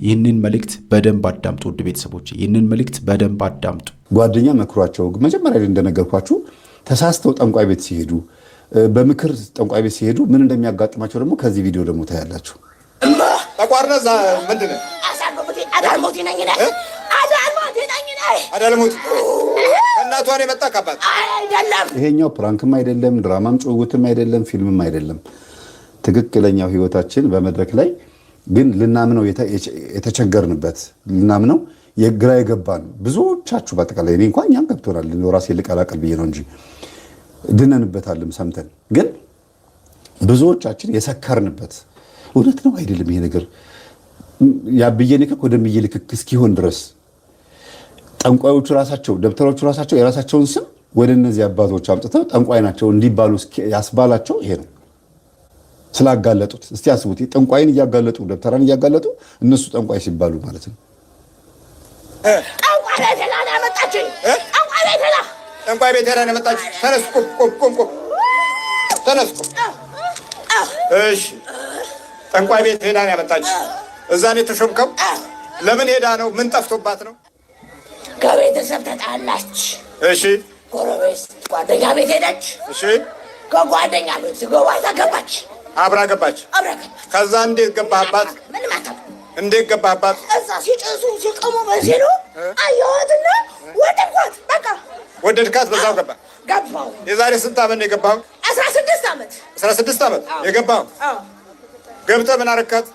ይህንን መልእክት በደንብ አዳምጡ ውድ ቤተሰቦች፣ ይህንን መልእክት በደንብ አዳምጡ። ጓደኛ መክሯቸው መጀመሪያ ላይ እንደነገርኳችሁ ተሳስተው ጠንቋይ ቤት ሲሄዱ በምክር ጠንቋይ ቤት ሲሄዱ ምን እንደሚያጋጥማቸው ደግሞ ከዚህ ቪዲዮ ደግሞ ታያላችሁ። ተቋርነዛ ምንድነው አዳልሞት ነኝ ከእናቷን የመጣ ካባት አይደለም። ይሄኛው ፕራንክም አይደለም፣ ድራማም ጭውውትም አይደለም፣ ፊልምም አይደለም። ትክክለኛው ህይወታችን በመድረክ ላይ ግን ልናምነው የተቸገርንበት ልናምነው የግራ የገባን ብዙዎቻችሁ በአጠቃላይ እኔ እንኳን እኛም ገብቶናል። ራሴ ልቀላቀል ብዬ ነው እንጂ ድነንበታልም ሰምተን፣ ግን ብዙዎቻችን የሰከርንበት እውነት ነው አይደለም ይሄ ነገር ያብዬ ልክክ ወደምዬ ልክክ እስኪሆን ድረስ ጠንቋዮቹ ራሳቸው ደብተሮቹ ራሳቸው የራሳቸውን ስም ወደ እነዚህ አባቶች አምጥተው ጠንቋይ ናቸው እንዲባሉ ያስባላቸው ይሄ ነው። ስላጋለጡት እስቲ አስቡት። ጠንቋይን እያጋለጡ ደብተራን እያጋለጡ እነሱ ጠንቋይ ሲባሉ ማለት ነው። ጠንቋይ ቤት ላይ ያመጣችኝ ጠንቋይ ቤት ላይ ያመጣችኝ። ተነስ ቁም ተነስ ቁም። እሺ ጠንቋይ ቤት ሄዳ ነው ያመጣችኝ። እዛ ነው የተሾምከው? ለምን ሄዳ ነው? ምን ጠፍቶባት ነው? ከቤተሰብ ተጣላች። እሺ ጎረቤት ጓደኛ ቤት ሄደች። እሺ ከጓደኛ ቤት ስገባ ገባች። አብራ ገባች። ከዛ እንዴት ገባህባት? ምንም አታውቅም። እንዴት ገባህባት? እዛ ሲጨሱ ሲቀሙ በሲሉ አየኋትና ወደድኳት። በቃ ወደድካት? በዛው ገባሁ። የዛሬ ስንት ዓመት ነው የገባኸው? 16 ዓመት 16 ዓመት የገባኸው? ገብተህ ምን አረካት?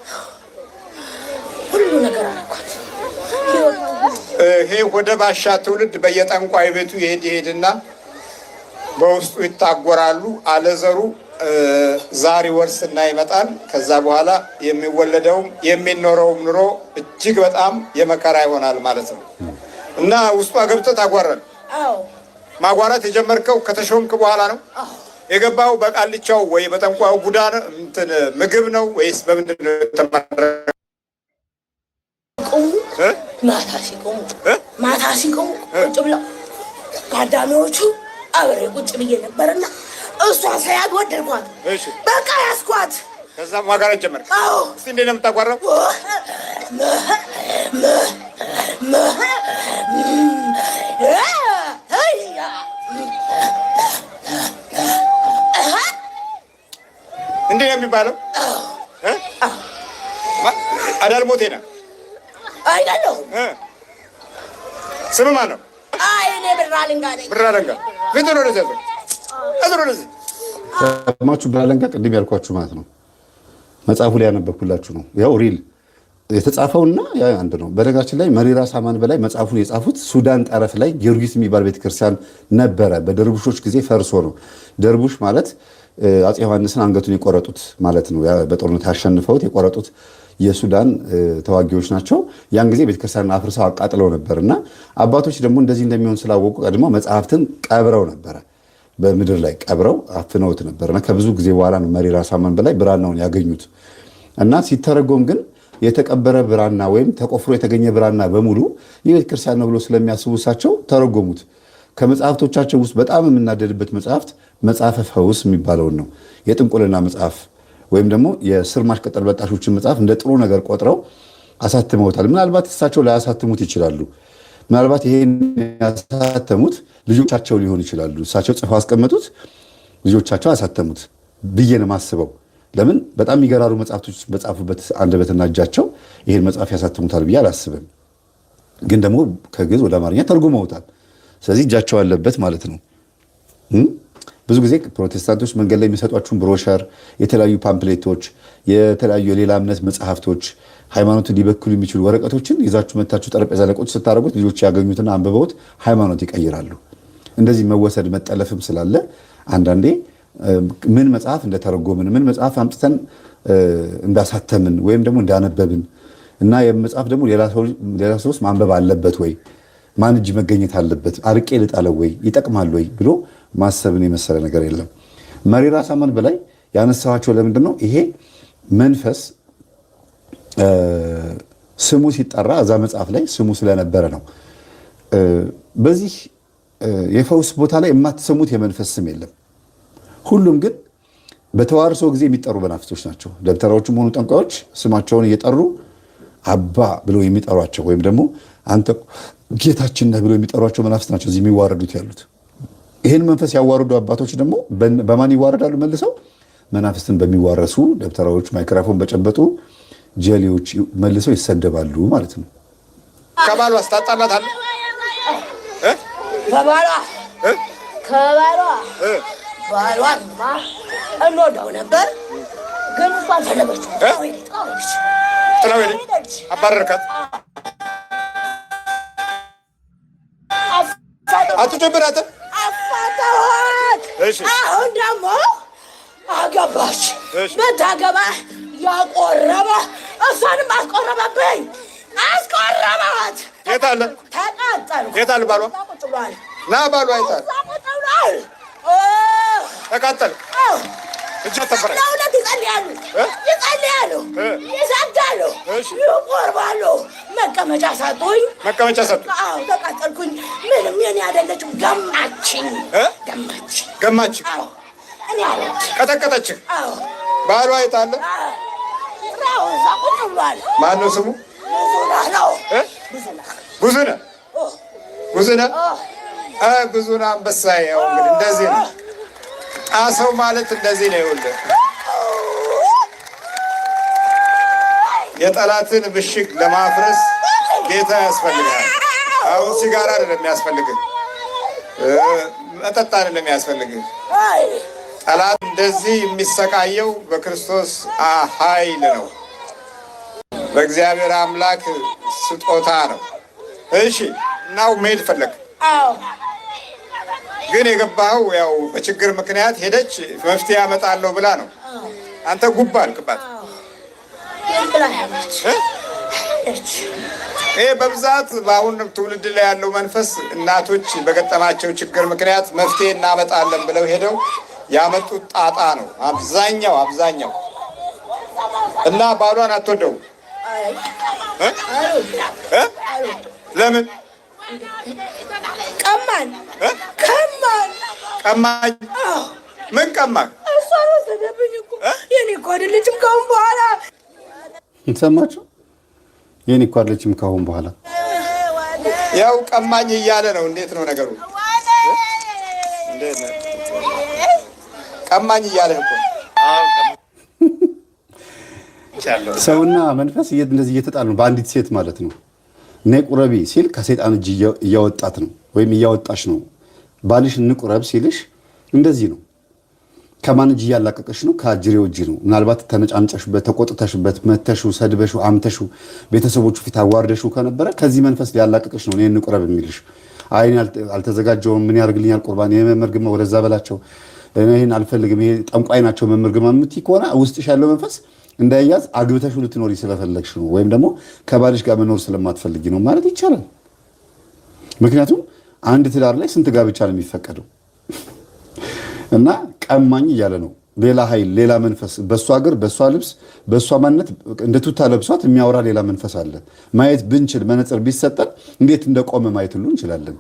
ሁሉ ነገር አረኳት። ይሄ ወደ ባሻ ትውልድ በየጠንቋይ ቤቱ ይሄድና በውስጡ ይታጎራሉ። አለዘሩ ዛሬ ወርስና ይመጣል። ከዛ በኋላ የሚወለደውም የሚኖረውም ኑሮ እጅግ በጣም የመከራ ይሆናል ማለት ነው። እና ውስጧ ገብተህ ታጓራል። ማጓራት የጀመርከው ከተሾምክ በኋላ ነው? የገባው በቃልቻው ወይ በጠንቋዩ ቡዳ እንትን ምግብ ነው ወይስ በምንድን ነው የተማረከው? ማታ ሲቆሙ ቁጭ ብለው ታዳሚዎቹ አብሬ ቁጭ ብዬ ነበርና እሷ ሳያት ወደድኳት። በቃ ያስኳት። ከዛ ማጋራት ጀመርክ? እስቲ እንዴት ነው የምታጓራው? እንዴት ነው የሚባለው? አዳልሞቴ ነው አይደለም። ስም ማን ነው? እኔ ብራለንጋ ነኝ። ብራለንጋ ፊት ነው ለዘዘ አዝሮለዚህ ሰማችሁ? ብራለንጋ ቅድም ያልኳችሁ ማለት ነው። መጽሐፉ ላይ ያነበብኩላችሁ ነው። ያው ሪል የተጻፈውና ያ አንድ ነው። በነገራችን ላይ መሪራ ሳማን በላይ መጽሐፉን የጻፉት ሱዳን ጠረፍ ላይ ጊዮርጊስ የሚባል ቤተክርስቲያን ነበረ። በደርቡሾች ጊዜ ፈርሶ ነው። ደርቡሽ ማለት አፄ ዮሐንስን አንገቱን የቆረጡት ማለት ነው። በጦርነት ያሸንፈውት የቆረጡት የሱዳን ተዋጊዎች ናቸው። ያን ጊዜ ቤተክርስቲያንን አፍርሰው አቃጥለው ነበር እና አባቶች ደግሞ እንደዚህ እንደሚሆን ስላወቁ ቀድሞ መጽሐፍትን ቀብረው ነበረ። በምድር ላይ ቀብረው አፍነውት ነበርና ከብዙ ጊዜ በኋላ ነው መሪራ ሳማን በላይ ብራናውን ያገኙት እና ሲተረጎም ግን የተቀበረ ብራና ወይም ተቆፍሮ የተገኘ ብራና በሙሉ የቤተክርስቲያን ነው ብሎ ስለሚያስቡ እሳቸው ተረጎሙት። ከመጽሐፍቶቻቸው ውስጥ በጣም የምናደድበት መጽሐፍት መጽሐፈ ፈውስ የሚባለውን ነው። የጥንቁልና መጽሐፍ ወይም ደግሞ የስር ማሽቀጠል በጣሾችን መጽሐፍ እንደ ጥሩ ነገር ቆጥረው አሳትመውታል። ምናልባት እሳቸው ላያሳትሙት ይችላሉ። ምናልባት ይሄን ያሳተሙት ልጆቻቸው ሊሆኑ ይችላሉ። እሳቸው ጽፈው አስቀመጡት፣ ልጆቻቸው አሳተሙት ብዬ ነው የማስበው። ለምን በጣም የሚገራሩ መጽሐፍቶች በጻፉበት አንደበትና እጃቸው ይሄን መጽሐፍ ያሳትሙታል ብዬ አላስብም። ግን ደግሞ ከግዕዝ ወደ አማርኛ ተርጉመውታል። ስለዚህ እጃቸው አለበት ማለት ነው። ብዙ ጊዜ ፕሮቴስታንቶች መንገድ ላይ የሚሰጧችሁን ብሮሸር፣ የተለያዩ ፓምፕሌቶች፣ የተለያዩ የሌላ እምነት መጽሐፍቶች፣ ሃይማኖትን ሊበክሉ የሚችሉ ወረቀቶችን ይዛችሁ መታችሁ ጠረጴዛ ላይ ቁጭ ስታደርጉት ልጆች ያገኙትና አንብበውት ሃይማኖት ይቀይራሉ። እንደዚህ መወሰድ መጠለፍም ስላለ አንዳንዴ ምን መጽሐፍ እንደተረጎምን ምን መጽሐፍ አምጥተን እንዳሳተምን ወይም ደግሞ እንዳነበብን እና የመጽሐፍ ደግሞ ሌላ ሰውስ ማንበብ አለበት ወይ ማን እጅ መገኘት አለበት አርቄ ልጣለው ወይ ይጠቅማል ወይ ብሎ ማሰብን የመሰለ ነገር የለም። መሪራ ሳማን በላይ ያነሳዋቸው ለምንድን ነው? ይሄ መንፈስ ስሙ ሲጠራ እዛ መጽሐፍ ላይ ስሙ ስለነበረ ነው። በዚህ የፈውስ ቦታ ላይ የማትሰሙት የመንፈስ ስም የለም። ሁሉም ግን በተዋርሶ ጊዜ የሚጠሩ መናፍስቶች ናቸው። ደብተራዎችም ሆኑ ጠንቋዮች ስማቸውን እየጠሩ አባ ብለው የሚጠሯቸው ወይም ደግሞ አንተ ጌታችን ነህ ብለው የሚጠሯቸው መናፍስት ናቸው እዚህ የሚዋረዱት ያሉት። ይህን መንፈስ ያዋረዱ አባቶች ደግሞ በማን ይዋረዳሉ? መልሰው መናፍስትን በሚዋረሱ ደብተራዎች፣ ማይክሮፎን በጨበጡ ጀሌዎች መልሰው ይሰደባሉ ማለት ነው። ከባሏ አስታጣላታል። ከባሏ ባሏንማ እንወደው ነበር፣ ግን እሷን ፈለገችው። ጥላው ሄደች። አባረርካት። አትጀብራት። አፋታኋት። አሁን ደግሞ አገባች። ብታገባ ያቆረበ እሷንም አስቆረበብኝ። አስቆረባት። የት አለ? ተቃጠልኩ። የት አለ ባሏ? ና ባሏ አይታል። ተቃጠል። እጅ ተፈረ ለሁለት ይጸልያሉ፣ ይሰግዳሉ፣ ይቆርባሉ። መቀመጫ ሰጡኝ። መቀመጫ ሰጡ። አዎ ተቃጠልኩኝ። ምንም የኔ አይደለችም። ገማችኝ። ገማችኝ። አዎ እኔ አለች። ቀጠቀጠችህ። አዎ ባሏ አይታል። እዛ ቁጭ ብሏል። ማነው ስሙ? ብዙነህ ነው። ብዙነህ ብዙነህ አንበሳ። ያው እንግዲህ እንደዚህ ነው ሰው ማለት እንደዚህ ነው። ይኸውልህ የጠላትን ምሽግ ለማፍረስ ጌታ ያስፈልጋል። አሁን ሲጋራ አይደለም የሚያስፈልግህ፣ መጠጥ አይደለም የሚያስፈልግህ። ጠላት እንደዚህ የሚሰቃየው በክርስቶስ ኃይል ነው፣ በእግዚአብሔር አምላክ ስጦታ ነው። እሺ እናው መሄድ ፈለግ ግን የገባኸው ያው በችግር ምክንያት ሄደች መፍትሄ ያመጣለሁ ብላ ነው። አንተ ጉባ አልክባት። ይሄ በብዛት በአሁን ትውልድ ላይ ያለው መንፈስ እናቶች በገጠማቸው ችግር ምክንያት መፍትሄ እናመጣለን ብለው ሄደው ያመጡት ጣጣ ነው አብዛኛው እና ባሏን አትወደው። ለምን? ቀማኝ። ምን ቀማህ? እሷ ወሰደብኝ እኮ። የኔ እኮ አይደለችም ካሁን በኋላ። ሰማችሁ? የኔ እኮ አይደለችም ካሁን በኋላ። ያው ቀማኝ እያለ ነው። እንዴት ነው ነገሩ? ቀማኝ እያለ እኮ ሰውና መንፈስ እንደዚህ እየተጣሉ ነው በአንዲት ሴት ማለት ነው። ነይ ቁረቢ ሲል ከሰይጣን እጅ እያወጣት ነው ወይም እያወጣሽ ነው። ባልሽ ንቁረብ ሲልሽ እንደዚህ ነው። ከማን እጅ እያላቀቀሽ ነው? ከአጅሬው እጅ ነው። ምናልባት ተነጫንጨሽበት፣ ተቆጥተሽበት፣ መተሹ፣ ሰድበሹ፣ አምተሹ፣ ቤተሰቦቹ ፊት አዋርደሹ ከነበረ ከዚህ መንፈስ ሊያላቀቀሽ ነው ነይ ንቁረብ የሚልሽ። አይን አልተዘጋጀውም፣ ምን ያርግልኛል ቁርባን፣ የመምህር ግርማ ወደዛ በላቸው፣ ይሄን አልፈልግም፣ ይሄ ጠንቋይ ናቸው መምህር ግርማ የምትይ ከሆነ ውስጥሽ ያለው መንፈስ እንዳይያዝ አግብተሽ ልትኖሪ ስለፈለግሽ ነው፣ ወይም ደግሞ ከባልሽ ጋር መኖር ስለማትፈልጊ ነው ማለት ይቻላል። ምክንያቱም አንድ ትዳር ላይ ስንት ጋብቻ ነው የሚፈቀደው? እና ቀማኝ እያለ ነው። ሌላ ኃይል፣ ሌላ መንፈስ በእሷ ሀገር፣ በእሷ ልብስ፣ በእሷ ማንነት እንደ ቱታ ለብሷት የሚያወራ ሌላ መንፈስ አለ። ማየት ብንችል መነጽር ቢሰጠን እንዴት እንደቆመ ማየት ሁሉ እንችላለን።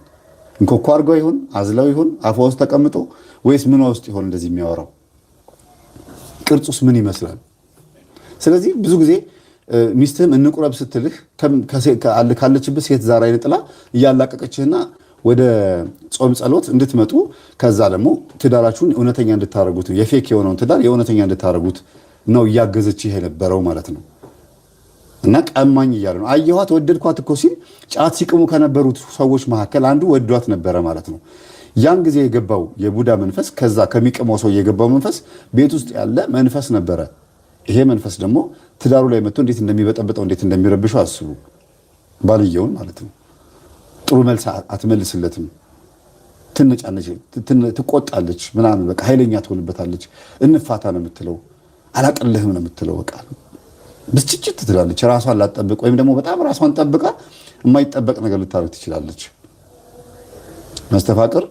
እንኮኮ አድርገው ይሆን አዝለው ይሆን አፏ ውስጥ ተቀምጦ ወይስ ምን ውስጥ ይሆን እንደዚህ የሚያወራው? ቅርጹስ ምን ይመስላል? ስለዚህ ብዙ ጊዜ ሚስትህም እንቁረብ ስትልህ ካለችበት ሴት ዛር አይነ ጥላ እያላቀቀችህና ወደ ጾም ጸሎት እንድትመጡ ከዛ ደግሞ ትዳራችሁን እውነተኛ እንድታረጉት የፌክ የሆነውን ትዳር የእውነተኛ እንድታረጉት ነው እያገዘችህ የነበረው ማለት ነው። እና ቀማኝ እያለ ነው። አየኋት ወደድኳት እኮ ሲል ጫት ሲቅሙ ከነበሩት ሰዎች መካከል አንዱ ወዷት ነበረ ማለት ነው። ያን ጊዜ የገባው የቡዳ መንፈስ ከዛ ከሚቅመው ሰው የገባው መንፈስ ቤት ውስጥ ያለ መንፈስ ነበረ። ይሄ መንፈስ ደግሞ ትዳሩ ላይ መጥቶ እንዴት እንደሚበጠብጠው እንዴት እንደሚረብሸው አስቡ። ባልየውን ማለት ነው። ጥሩ መልስ አትመልስለትም። ትነጫነች፣ ትቆጣለች፣ ምናምን በቃ ኃይለኛ ትሆንበታለች። እንፋታ ነው የምትለው፣ አላቀልህም ነው የምትለው። በቃ ብስጭት ትላለች። ራሷን ላትጠብቅ ወይም ደግሞ በጣም ራሷን ጠብቃ የማይጠበቅ ነገር ልታደርግ ትችላለች። መስተፋቅር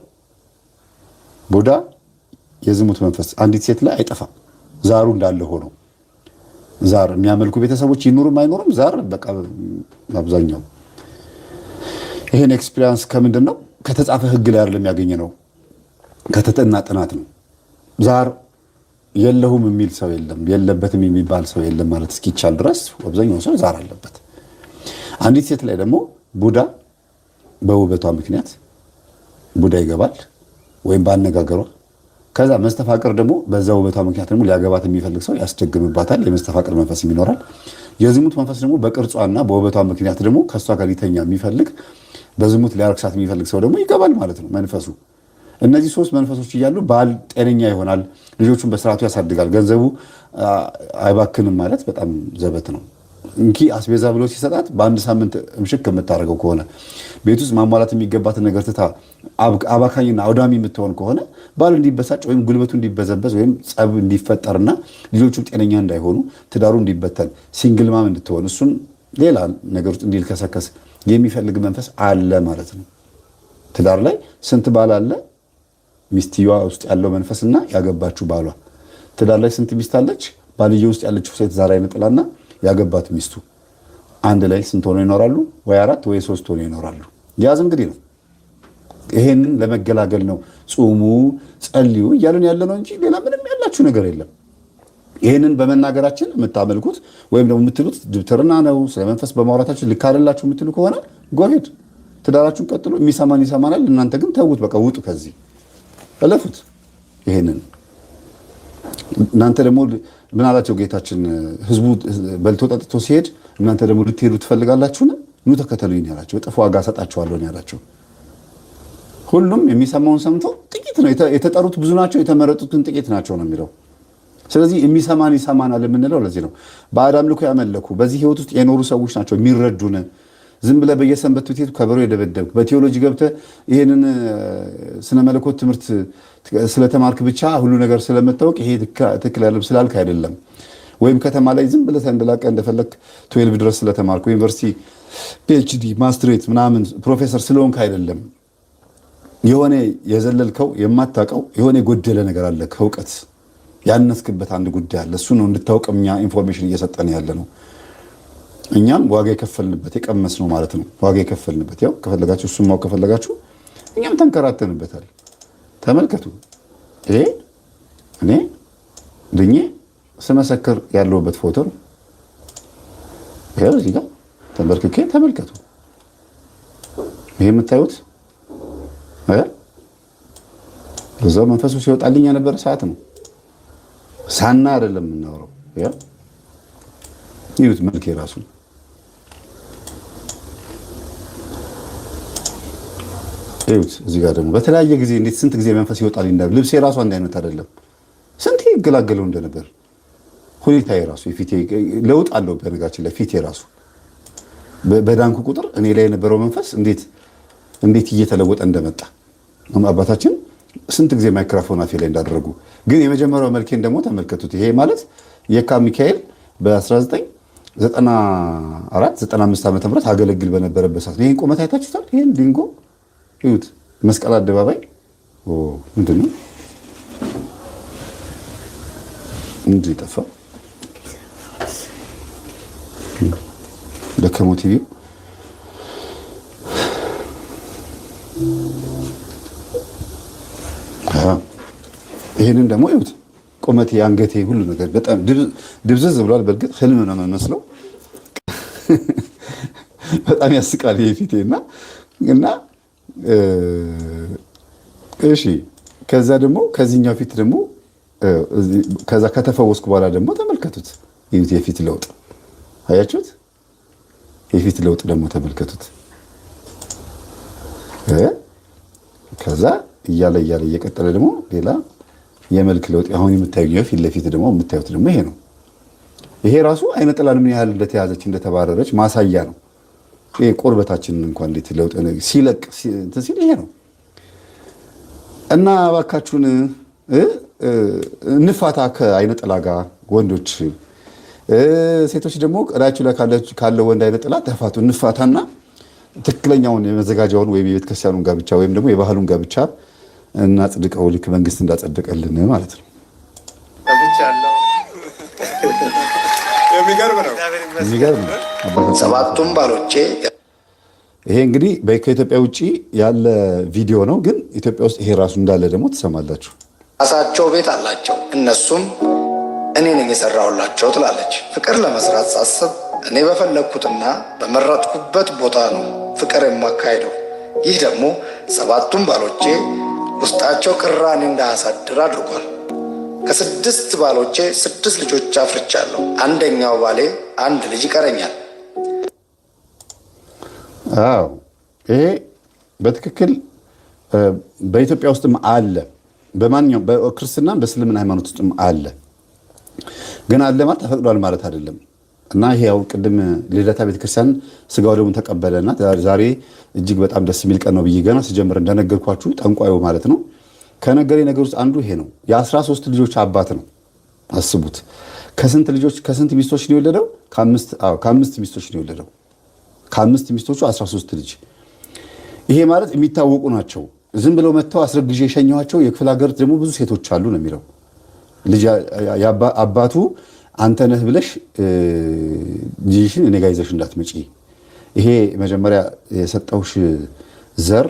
ቡዳ የዝሙት መንፈስ አንዲት ሴት ላይ አይጠፋም። ዛሩ እንዳለ ሆኖ ዛር የሚያመልኩ ቤተሰቦች ይኖሩም አይኖሩም ዛር በቃ አብዛኛው ይሄን ኤክስፒሪየንስ ከምንድን ነው? ከተጻፈ ሕግ ላይ አይደለም ያገኘነው፣ ከተጠና ጥናት ነው። ዛር የለሁም የሚል ሰው የለም፣ የለበትም የሚባል ሰው የለም ማለት እስኪቻል ድረስ አብዛኛው ሰው ዛር አለበት። አንዲት ሴት ላይ ደግሞ ቡዳ በውበቷ ምክንያት ቡዳ ይገባል ወይም ባነጋገሯ። ከዛ መስተፋቅር ደግሞ በዛ ውበቷ ምክንያት ደግሞ ሊያገባት የሚፈልግ ሰው ያስደግምባታል። የመስተፋቅር መንፈስ ይኖራል። የዝሙት መንፈስ ደግሞ በቅርጿና በውበቷ ምክንያት ደግሞ ከሷ ጋር ሊተኛ የሚፈልግ በዝሙት ሊያረክሳት የሚፈልግ ሰው ደግሞ ይገባል ማለት ነው መንፈሱ። እነዚህ 3 መንፈሶች እያሉ ባል ጤነኛ ይሆናል፣ ልጆቹን በስርዓቱ ያሳድጋል፣ ገንዘቡ አይባክንም ማለት በጣም ዘበት ነው። እንኪ አስቤዛ ብሎ ሲሰጣት በአንድ ሳምንት እምሽክ የምታደርገው ከሆነ ቤት ውስጥ ማሟላት የሚገባትን ነገር ትታ አባካኝና አውዳሚ የምትሆን ከሆነ ባል እንዲበሳጭ ወይም ጉልበቱ እንዲበዘበዝ ወይም ጸብ እንዲፈጠርና ልጆቹ ጤነኛ እንዳይሆኑ ትዳሩ እንዲበተን ሲንግል ማም እንድትሆን እሱን ሌላ ነገር ውስጥ እንዲልከሰከስ የሚፈልግ መንፈስ አለ ማለት ነው። ትዳር ላይ ስንት ባል አለ? ሚስትየዋ ውስጥ ያለው መንፈስና ያገባችው ባሏ። ትዳር ላይ ስንት ሚስት አለች? ባልየው ውስጥ ያለችው ሴት ዛር አይነ ጥላና ያገባት ሚስቱ አንድ ላይ ስንት ሆነው ይኖራሉ? ወይ 4 ወይ 3 ሆነው ይኖራሉ። ያዝ እንግዲህ ነው። ይሄንን ለመገላገል ነው ጹሙ፣ ጸልዩ እያልን ያለ ነው እንጂ ሌላ ምንም ያላችሁ ነገር የለም። ይሄንን በመናገራችን የምታመልኩት ወይም ደግሞ የምትሉት ድብትርና ነው፣ ስለመንፈስ በማውራታችሁ ልክ አይደላችሁ የምትሉ ከሆነ ጎሄድ ትዳራችሁን ቀጥሉ። የሚሰማን ይሰማናል። እናንተ ግን ተውት፣ በቃ ውጡ፣ ከዚህ እለፉት። ይሄንን እናንተ ደግሞ ምን አላቸው ጌታችን? ህዝቡ በልቶ ጠጥቶ ሲሄድ እናንተ ደግሞ ልትሄዱ ትፈልጋላችሁን? ኑ ተከተሉኝ ያላቸው፣ እጥፍ ዋጋ ሰጣችኋለሁ ያላቸው። ሁሉም የሚሰማውን ሰምቶ ጥቂት ነው የተጠሩት፣ ብዙ ናቸው፣ የተመረጡትን ጥቂት ናቸው ነው የሚለው። ስለዚህ የሚሰማን ይሰማናል የምንለው ለዚህ ነው። ባዕድ አምልኮ ያመለኩ በዚህ ህይወት ውስጥ የኖሩ ሰዎች ናቸው የሚረዱን። ዝም ብለህ በየሰንበት ቤት ከበሮ የደበደብክ በቴዎሎጂ ገብተህ ይሄንን ስነ መለኮት ትምህርት ስለተማርክ ብቻ ሁሉ ነገር ስለምታውቅ ይሄ ትክክል ያለም ስላልክ አይደለም። ወይም ከተማ ላይ ዝም ብለህ ተንደላቀህ እንደፈለክ 12 ድረስ ስለተማርክ ዩኒቨርሲቲ ፒኤችዲ ማስትሬት ምናምን ፕሮፌሰር ስለሆንክ አይደለም። የሆነ የዘለልከው የማታውቀው የሆነ የጎደለ ነገር አለ ከእውቀት ያነስክበት አንድ ጉዳይ አለ። እሱ ነው እንድታውቅ እኛ ኢንፎርሜሽን እየሰጠን ያለ ነው። እኛም ዋጋ የከፈልንበት የቀመስ ነው ማለት ነው። ዋጋ የከፈልንበት ያው ከፈለጋችሁ እሱም ማው ከፈለጋችሁ እኛም ተንከራተንበታል። ተመልከቱ። ይሄ እኔ ድኜ ስመሰክር ያለውበት ፎቶ ነው። ይሄው እዚህ ጋር ተንበርክኬ ተመልከቱ። ይሄ የምታዩት እዛው መንፈሱ ሲወጣልኝ የነበረ ሰዓት ነው። ሳና አይደለም የምናወራው። ያው ይሁት መልክ የራሱ ይሁት። እዚህ ጋር ደግሞ በተለያየ ጊዜ እንዴት ስንት ጊዜ መንፈስ ይወጣልኝ እንዳለ ልብሴ የራሱ አንድ አይነት አይደለም። ስንት ይገላገለው እንደነበር ሁኔታ የራሱ የፊቴ ለውጥ አለው። በነጋችን ላይ ፊቴ የራሱ በዳንኩ ቁጥር እኔ ላይ የነበረው መንፈስ እንዴት እየተለወጠ እንደመጣ አባታችን ስንት ጊዜ ማይክሮፎን አፌ ላይ እንዳደረጉ። ግን የመጀመሪያው መልኬን ደግሞ ተመልከቱት። ይሄ ማለት የካ ሚካኤል በ1994 95 ዓመተ ምህረት አገለግል በነበረበት ሰዓት ይሄን ቁመት አይታችሁታል። ይሄን ዲንጎ ይሁት መስቀል አደባባይ ምንድን ነው እንዴ ጠፋ ደከሞ ቲቪ ይሄንን ደግሞ ይሁት ቁመቴ አንገቴ ሁሉ ነገር በጣም ድብዝዝ ብሏል። በእርግጥ ህልም ነው የሚመስለው። በጣም ያስቃል ይሄ ፊቴና እና እሺ። ከዛ ደግሞ ከዚህኛው ፊት ደግሞ ከዛ ከተፈወስኩ በኋላ ደግሞ ተመልከቱት። ይሁት የፊት ለውጥ አያችሁት? የፊት ለውጥ ደግሞ ተመልከቱት። ከዛ እያለ እየቀጠለ ደግሞ ሌላ የመልክ ለውጥ አሁን የምታዩት ፊት ለፊት ደግሞ የምታዩት ደግሞ ይሄ ነው። ይሄ ራሱ አይነ ጥላን ምን ያህል እንደተያዘች እንደተባረረች ማሳያ ነው። ይሄ ቁርበታችንን እንኳን እንዴት ለውጥ ሲለቅ ሲል ይሄ ነው። እና እባካችሁን እንፋታ ከአይነ ጥላ ጋር ወንዶች፣ ሴቶች ደግሞ ቀዳችሁ ላይ ካለው ወንድ አይነ ጥላ ተፋቱ። እንፋታና ትክክለኛውን የመዘጋጃውን ወይም የቤተ ክርስቲያኑን ጋብቻ ወይም ደግሞ የባህሉን ጋብቻ እናጽድቀው ልክ መንግስት እንዳጸደቀልን ማለት ነው። የሚገርም ነው። ሰባቱም ባሎቼ ይሄ እንግዲህ ከኢትዮጵያ ውጭ ያለ ቪዲዮ ነው፣ ግን ኢትዮጵያ ውስጥ ይሄ ራሱ እንዳለ ደግሞ ትሰማላችሁ። ራሳቸው ቤት አላቸው። እነሱም እኔ ነኝ የሰራሁላቸው ትላለች። ፍቅር ለመስራት ሳስብ እኔ በፈለግኩትና በመረጥኩበት ቦታ ነው ፍቅር የማካሄደው። ይህ ደግሞ 7ቱም ባሎቼ ውስጣቸው ቅራኔ እንዳያሳድር አድርጓል። ከ6 ባሎቼ 6 ልጆች አፍርቻለሁ። አንደኛው ባሌ 1 ልጅ ይቀረኛል። አዎ ይሄ በትክክል በኢትዮጵያ ውስጥም አለ። በማንኛውም በክርስትና በእስልምና ሃይማኖት ውስጥም አለ። ግን አለ ማለት ተፈቅዷል ማለት አይደለም። እና ይሄ ያው ቅድም ልደታ ቤተክርስቲያን ስጋው ደግሞ ተቀበለና ዛሬ እጅግ በጣም ደስ የሚል ቀን ነው ብዬ ገና ስጀምር እንደነገርኳችሁ ጠንቋዩ ማለት ነው ከነገረኝ ነገር ውስጥ አንዱ ይሄ ነው። የ13 ልጆች አባት ነው። አስቡት። ከስንት ሚስቶች ነው የወለደው? ከ5 ሚስቶች ነው የወለደው። ከ5 ሚስቶቹ 13 ልጅ። ይሄ ማለት የሚታወቁ ናቸው። ዝም ብለው መጥተው አስረግዤ የሸኘኋቸው የክፍለ ሀገር ደግሞ ብዙ ሴቶች አሉ ነው የሚለው። ልጅ አባቱ አንተ ነህ ብለሽ ልጅሽን እኔ ጋ ይዘሽ እንዳትመጪ፣ ይሄ መጀመሪያ የሰጠውሽ ዘር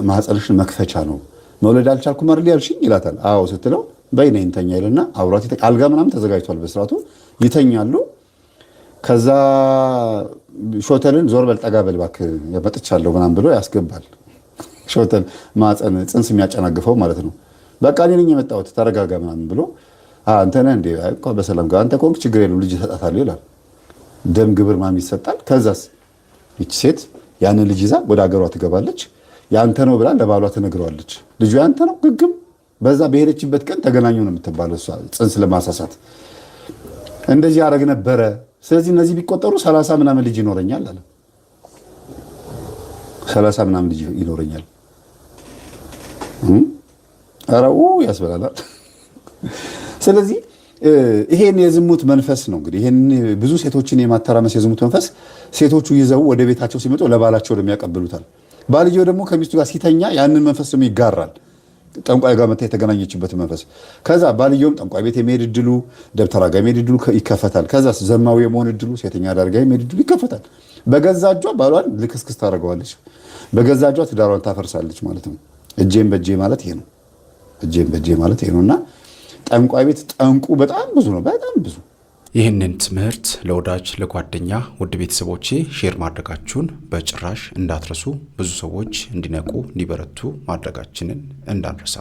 ማህፀንሽን መክፈቻ ነው፣ መውለድ አልቻልኩም አይደል ያልሽኝ ይላታል። አዎ ስትለው በይ ነይ እንተኛ ይልና አብሯት አልጋ ምናምን ተዘጋጅቷል በስርዓቱ ይተኛሉ። ከዛ ሾተልን ዞር በል ጠጋ በል እባክህ መጥቻለሁ ምናምን ብሎ ያስገባል። ሾተል ማህፀን ፅንስ የሚያጨናግፈው ማለት ነው። በቃ እኔ ነኝ የመጣሁት ተረጋጋ ምናምን ብሎ አንተ ነህ እንዴ? አይ በሰላም ጋር አንተ ኮንክ ችግር የለውም ልጅ እሰጣታለሁ ይላል። ደም ግብር ማም ይሰጣል። ከዛስ ይቺ ሴት ያንን ልጅ ይዛ ወደ ሀገሯ ትገባለች። ያንተ ነው ብላ ለባሏ ትነግረዋለች። ልጁ ያንተ ነው ግግም። በዛ በሄደችበት ቀን ተገናኙ ነው የምትባለው እሷ ፅንስ ለማሳሳት እንደዚህ ያደርግ ነበረ። ስለዚህ እነዚህ ቢቆጠሩ 30 ምናምን ልጅ ይኖረኛል አለ። 30 ምናምን ልጅ ይኖረኛል። አራው ያስበላል። ስለዚህ ይሄን የዝሙት መንፈስ ነው እንግዲህ ይሄን ብዙ ሴቶችን የማተራመስ የዝሙት መንፈስ ሴቶቹ ይዘው ወደ ቤታቸው ሲመጡ ለባላቸው የሚያቀብሉታል። ባልየው ደግሞ ከሚስቱ ጋር ሲተኛ ያንን መንፈስ ደግሞ ይጋራል። ጠንቋይ ጋር መታ የተገናኘችበት መንፈስ። ከዛ ባልየውም ጠንቋይ ቤት የመሄድ እድሉ፣ ደብተራ ጋር የመሄድ እድሉ ይከፈታል። ከዛ ዘማዊ የመሆን እድሉ፣ ሴተኛ አዳሪ ጋር የመሄድ እድሉ ይከፈታል። በገዛ እጇ ባሏን ልክስክስ ታደርገዋለች። በገዛ እጇ ትዳሯን ታፈርሳለች ማለት ነው። እጄን በእጄ ማለት ይሄ ነው። እጄን በእጄ ማለት ይሄ ነውና ጠንቋይ ቤት ጠንቁ በጣም ብዙ ነው፣ በጣም ብዙ። ይህንን ትምህርት ለወዳጅ ለጓደኛ ውድ ቤተሰቦቼ ሼር ማድረጋችሁን በጭራሽ እንዳትረሱ። ብዙ ሰዎች እንዲነቁ እንዲበረቱ ማድረጋችንን እንዳንረሳ።